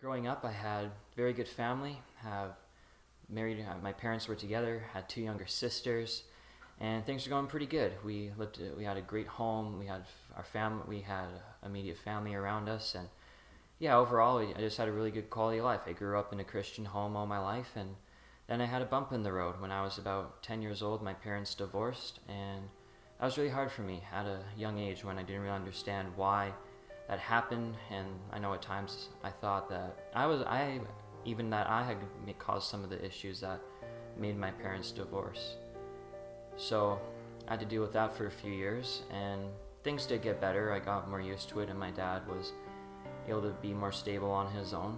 Growing up, I had a very good family. Have married. My parents were together. Had two younger sisters, and things were going pretty good. We lived. We had a great home. We had our family. We had immediate family around us, and yeah, overall, I just had a really good quality of life. I grew up in a Christian home all my life, and then I had a bump in the road when I was about 10 years old. My parents divorced, and that was really hard for me at a young age when I didn't really understand why that happened. And I know at times I thought that I had caused some of the issues that made my parents divorce. So I had to deal with that for a few years, and things did get better. I got more used to it, and my dad was able to be more stable on his own.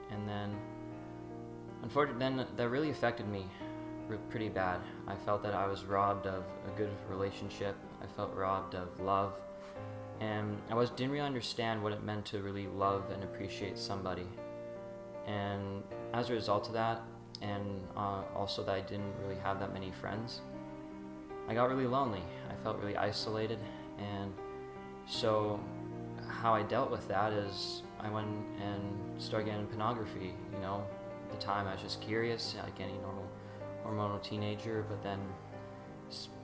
And then, unfortunately, then that really affected me pretty bad. I felt that I was robbed of a good relationship. I felt robbed of love, and didn't really understand what it meant to really love and appreciate somebody. And as a result of that, and also that I didn't really have that many friends, I got really lonely. I felt really isolated, and so how I dealt with that is I went and started getting pornography. At the time I was just curious, like any normal hormonal teenager, but then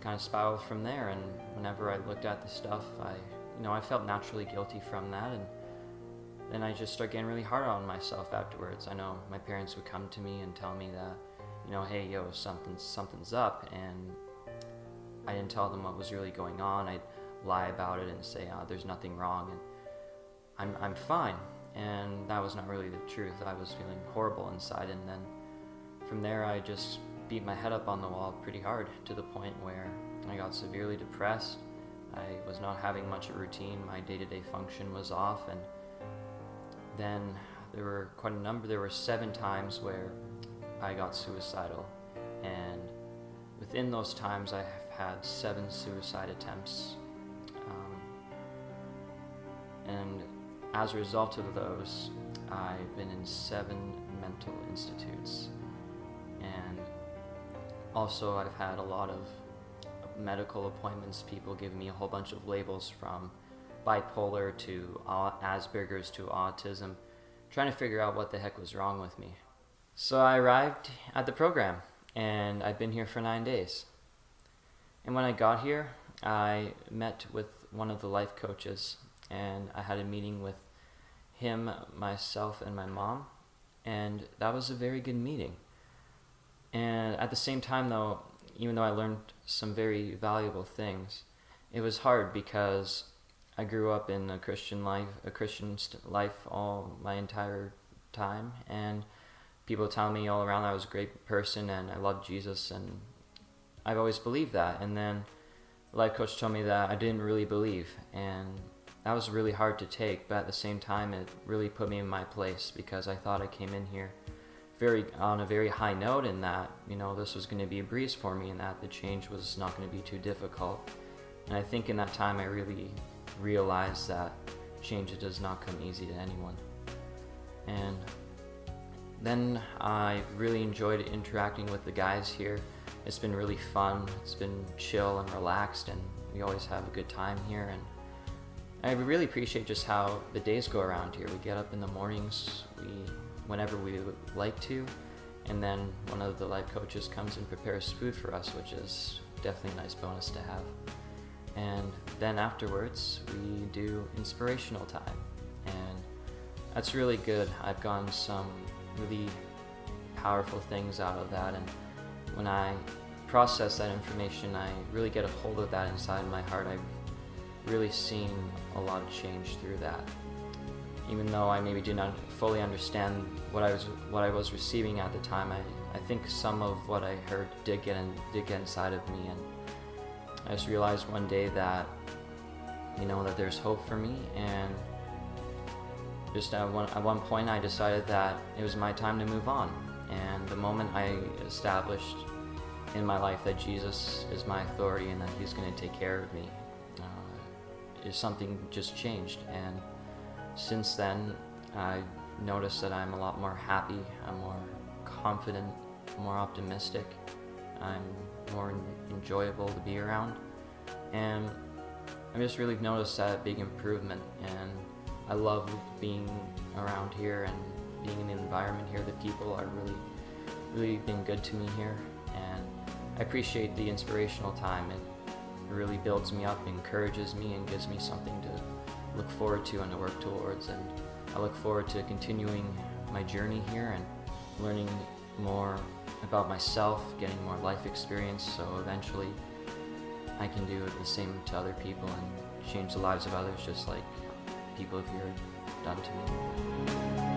kind of spiraled from there. And whenever I looked at the stuff, I felt naturally guilty from that, and then I just started getting really hard on myself afterwards. I know my parents would come to me and tell me that, hey, yo, something's up, and I didn't tell them what was really going on. I'd lie about it and say, there's nothing wrong, and I'm fine. And that was not really the truth. I was feeling horrible inside, and then from there I just beat my head up on the wall pretty hard to the point where I got severely depressed. I was not having much of a routine. My day-to-day function was off, and then there were 7 times where I got suicidal, and within those times I have had 7 suicide attempts. And as a result of those, I've been in 7 mental institutes, and also I've had a lot of medical appointments. People give me a whole bunch of labels, from bipolar to Asperger's to autism, trying to figure out what the heck was wrong with me. So I arrived at the program, and I've been here for 9 days. And when I got here, I met with one of the life coaches, and I had a meeting with him, myself, and my mom, and that was a very good meeting. And at the same time, though, even though I learned some very valuable things, it was hard because I grew up in a Christian life all my entire time, and people tell me all around that I was a great person and I loved Jesus, and I've always believed that. And then the life coach told me that I didn't really believe, and that was really hard to take, but at the same time it really put me in my place, because I thought I came in here on a very high note, and that this was going to be a breeze for me, and that the change was not going to be too difficult. And I think in that time I really realized that change does not come easy to anyone. And then I really enjoyed interacting with the guys here. It's been really fun. It's been chill and relaxed, and we always have a good time here. And I really appreciate just how the days go around here. We get up in the mornings, whenever we would like to, and then one of the life coaches comes and prepares food for us, which is definitely a nice bonus to have. And then afterwards, we do inspirational time, and that's really good. I've gotten some really powerful things out of that, and when I process that information, I really get a hold of that inside my heart. I've really seen a lot of change through that. Even though I maybe did not fully understand what I was receiving at the time, I think some of what I heard did get inside of me, and I just realized one day that that there's hope for me. And just at one point I decided that it was my time to move on, and the moment I established in my life that Jesus is my authority and that He's going to take care of me, something just changed. And since then, I noticed that I'm a lot more happy, I'm more confident, more optimistic, I'm more enjoyable to be around, and I just really noticed that big improvement. And I love being around here, and being in the environment here. The people are really been good to me here, and I appreciate the inspirational time. It really builds me up, encourages me, and gives me something to look forward to and to work towards. And I look forward to continuing my journey here and learning more about myself, getting more life experience, so eventually I can do the same to other people and change the lives of others just like people here have done to me.